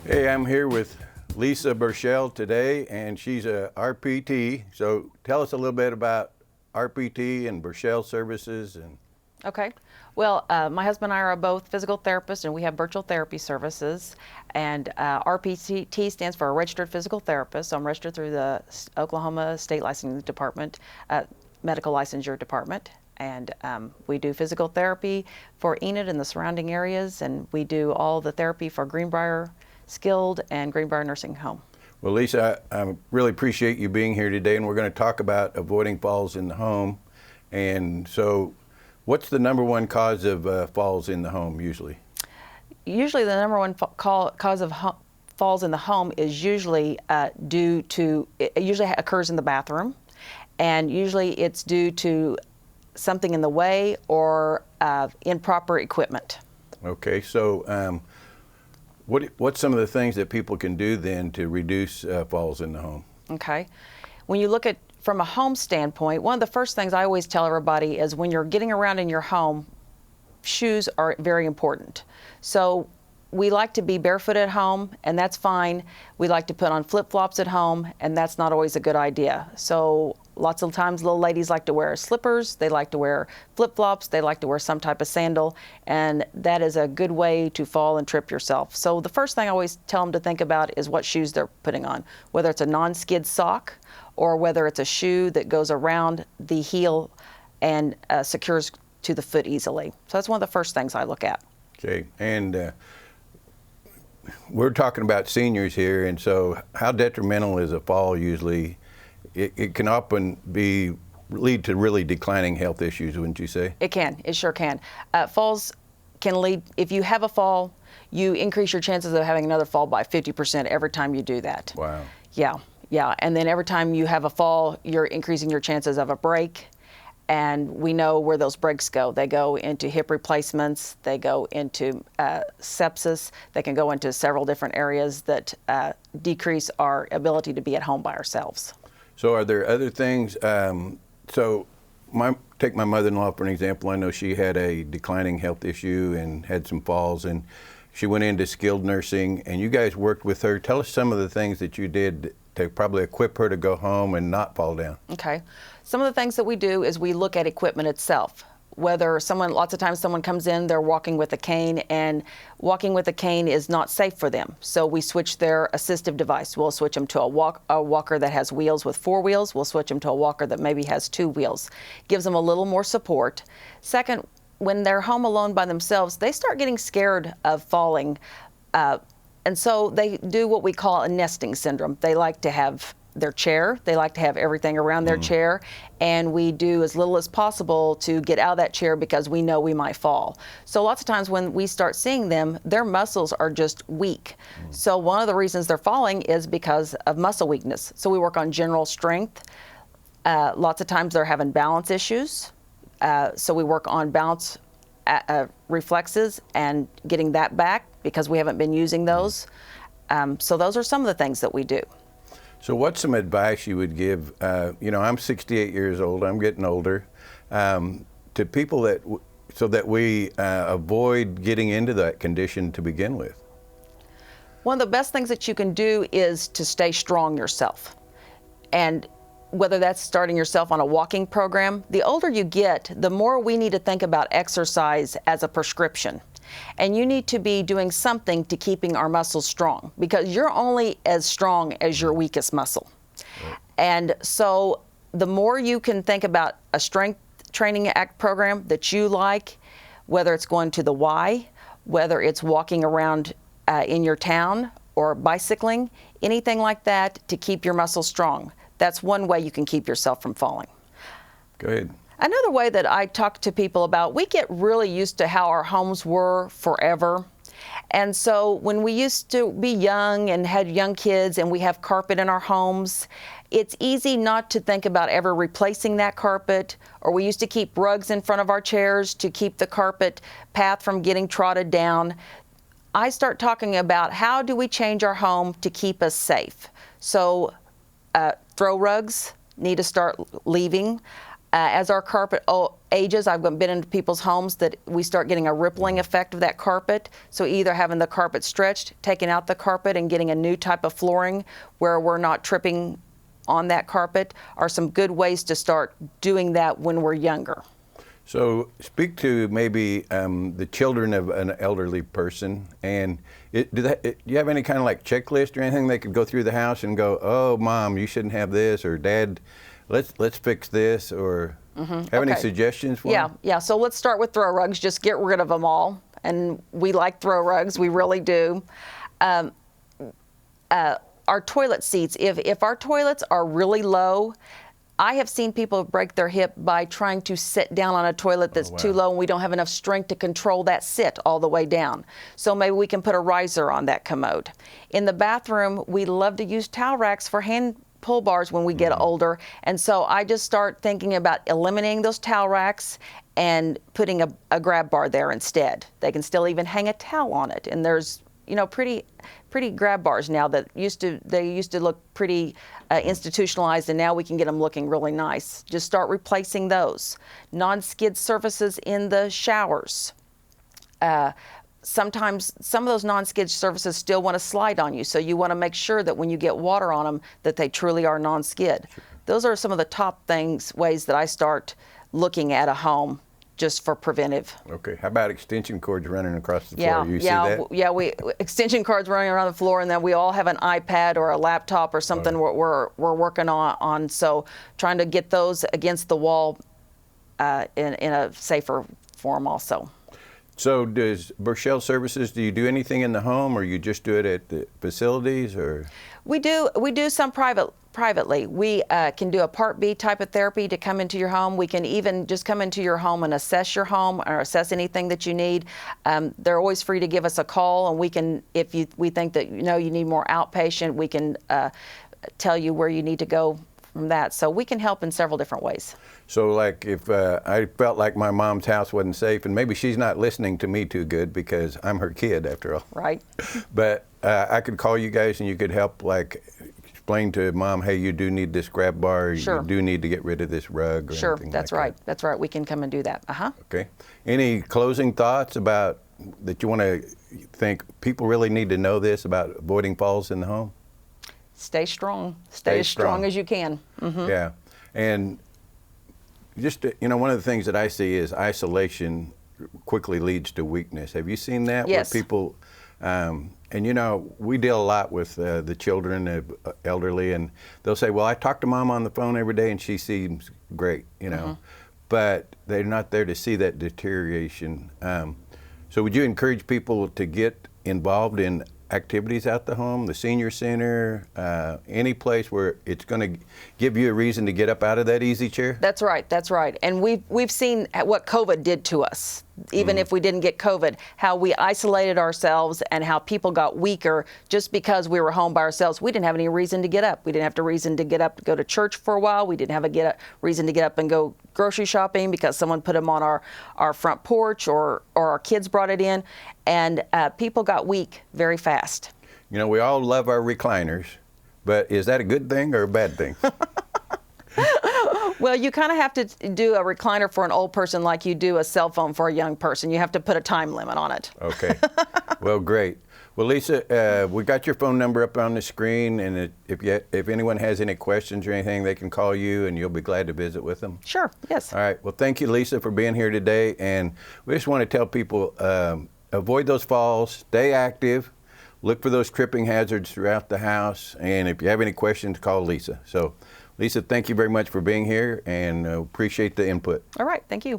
Hey, I'm here with Lisa Burshell today, and she's a RPT. So tell us a little bit about RPT and Burshell Services. Okay. Well, my husband and I are both physical therapists, and we have Burchell Therapy Services. And RPT stands for a registered physical therapist. So I'm registered through the Oklahoma State Licensing Department, Medical Licensure Department. And we do physical therapy for Enid and the surrounding areas, and we do all the therapy for Greenbrier Skilled and Greenbrier Nursing Home. Well, Lisa, I really appreciate you being here today, and we're going to talk about avoiding falls in the home. And so what's the number one cause of falls in the home usually? Usually the number one cause of falls in the home is usually it usually occurs in the bathroom, and usually it's due to something in the way or improper equipment. Okay, so what's some of the things that people can do then to reduce falls in the home? Okay. When you look at from a home standpoint, one of the first things I always tell everybody is when you're getting around in your home, shoes are very important. So we like to be barefoot at home, and that's fine. We like to put on flip-flops at home, and that's not always a good idea. So lots of times little ladies like to wear slippers, they like to wear flip-flops, they like to wear some type of sandal, and that is a good way to fall and trip yourself. So the first thing I always tell them to think about is what shoes they're putting on, whether it's a non-skid sock or whether it's a shoe that goes around the heel and secures to the foot easily. So that's one of the first things I look at. Okay, and we're talking about seniors here, and so how detrimental is a fall usually? It can often lead to really declining health issues, wouldn't you say? It can. It sure can. Falls can lead, if you have a fall, you increase your chances of having another fall by 50% every time you do that. Wow. Yeah. And then every time you have a fall, you're increasing your chances of a break. And we know where those breaks go. They go into hip replacements, they go into sepsis, they can go into several different areas that decrease our ability to be at home by ourselves. So are there other things, take my mother-in-law for an example. I know she had a declining health issue and had some falls, and she went into skilled nursing, and you guys worked with her. Tell us some of the things that you did to probably equip her to go home and not fall down. Okay. Some of the things that we do is we look at equipment itself. Lots of times someone comes in, they're walking with a cane, and walking with a cane is not safe for them. So we switch their assistive device. We'll switch them to a walker that has wheels with 4 wheels. We'll switch them to a walker that maybe has 2 wheels. Gives them a little more support. Second, when they're home alone by themselves, they start getting scared of falling. And so they do what we call a nesting syndrome. They like to have their chair, they like to have everything around their chair, and we do as little as possible to get out of that chair because we know we might fall. So lots of times when we start seeing them, their muscles are just weak. So one of the reasons they're falling is because of muscle weakness. So we work on general strength. Lots of times they're having balance issues. So we work on balance reflexes and getting that back because we haven't been using those. So those are some of the things that we do. So what's some advice you would give, I'm 68 years old, I'm getting older, to people so that we avoid getting into that condition to begin with? One of the best things that you can do is to stay strong yourself. And whether that's starting yourself on a walking program, the older you get, the more we need to think about exercise as a prescription. And you need to be doing something to keeping our muscles strong because you're only as strong as your weakest muscle. Right. And so the more you can think about a strength training program that you like, whether it's going to the Y, whether it's walking around in your town or bicycling, anything like that to keep your muscles strong. That's one way you can keep yourself from falling. Go ahead. Another way that I talk to people about, we get really used to how our homes were forever. And so when we used to be young and had young kids and we have carpet in our homes, it's easy not to think about ever replacing that carpet, or we used to keep rugs in front of our chairs to keep the carpet path from getting trodden down. I start talking about how do we change our home to keep us safe. So throw rugs need to start leaving. As our carpet ages, I've been into people's homes that we start getting a rippling effect of that carpet. So either having the carpet stretched, taking out the carpet and getting a new type of flooring where we're not tripping on that carpet are some good ways to start doing that when we're younger. So speak to maybe the children of an elderly person, and do you have any kind of like checklist or anything they could go through the house and go, oh, Mom, you shouldn't have this, or Dad, let's fix this, or have any suggestions for them? Yeah. So let's start with throw rugs. Just get rid of them all. And we like throw rugs. We really do. Our toilet seats, if our toilets are really low, I have seen people break their hip by trying to sit down on a toilet that's too low, and we don't have enough strength to control that sit all the way down. So maybe we can put a riser on that commode. In the bathroom, we love to use towel racks for hand pull bars when we get older. And so I just start thinking about eliminating those towel racks and putting a grab bar there instead. They can still even hang a towel on it. And there's, pretty grab bars now that used to look pretty institutionalized, and now we can get them looking really nice. Just start replacing those. Non-skid surfaces in the showers. Sometimes some of those non-skid surfaces still want to slide on you, so you want to make sure that when you get water on them that they truly are non-skid. Sure. Those are some of the top ways that I start looking at a home just for preventive. Okay. How about extension cords running across the floor? You see that? Yeah, extension cords running around the floor, and then we all have an iPad or a laptop or something we're working on. So trying to get those against the wall in a safer form also. So does Burshell Services, do you do anything in the home, or you just do it at the facilities, or? We do some privately. We can do a Part B type of therapy to come into your home. We can even just come into your home and assess your home or assess anything that you need. They're always free to give us a call, and we can, if we think that you need more outpatient, we can tell you where you need to go from that. So we can help in several different ways. So like if I felt like my mom's house wasn't safe, and maybe she's not listening to me too good because I'm her kid after all. Right. But I could call you guys and you could help like explain to Mom, hey, you do need this grab bar, sure. You do need to get rid of this rug or sure, anything that's like right. that. That's right. We can come and do that. Okay. Any closing thoughts about that you want to think people really need to know this about avoiding falls in the home? Stay strong. Stay as strong as you can. Mm-hmm. Yeah. And just, one of the things that I see is isolation quickly leads to weakness. Have you seen that? Yes. Where people, and we deal a lot with the children, the elderly, and they'll say, well, I talk to Mom on the phone every day and she seems great, Mm-hmm. But they're not there to see that deterioration. So would you encourage people to get involved in activities out the home, the senior center, any place where it's going to give you a reason to get up out of that easy chair? That's right. That's right. And we've seen what COVID did to us. Even if we didn't get COVID, how we isolated ourselves and how people got weaker just because we were home by ourselves. We didn't have any reason to get up. We didn't have a reason to get up to go to church for a while. We didn't have a reason to get up and go grocery shopping because someone put them on our front porch or our kids brought it in. And people got weak very fast. We all love our recliners, but is that a good thing or a bad thing? Well, you kind of have to do a recliner for an old person like you do a cell phone for a young person. You have to put a time limit on it. Okay. Well, great. Well, Lisa, we got your phone number up on the screen, and if anyone has any questions or anything, they can call you, and you'll be glad to visit with them. Sure, yes. All right. Well, thank you, Lisa, for being here today. And we just want to tell people, avoid those falls, stay active, look for those tripping hazards throughout the house, and if you have any questions, call Lisa. So, Lisa, thank you very much for being here, and appreciate the input. All right, thank you.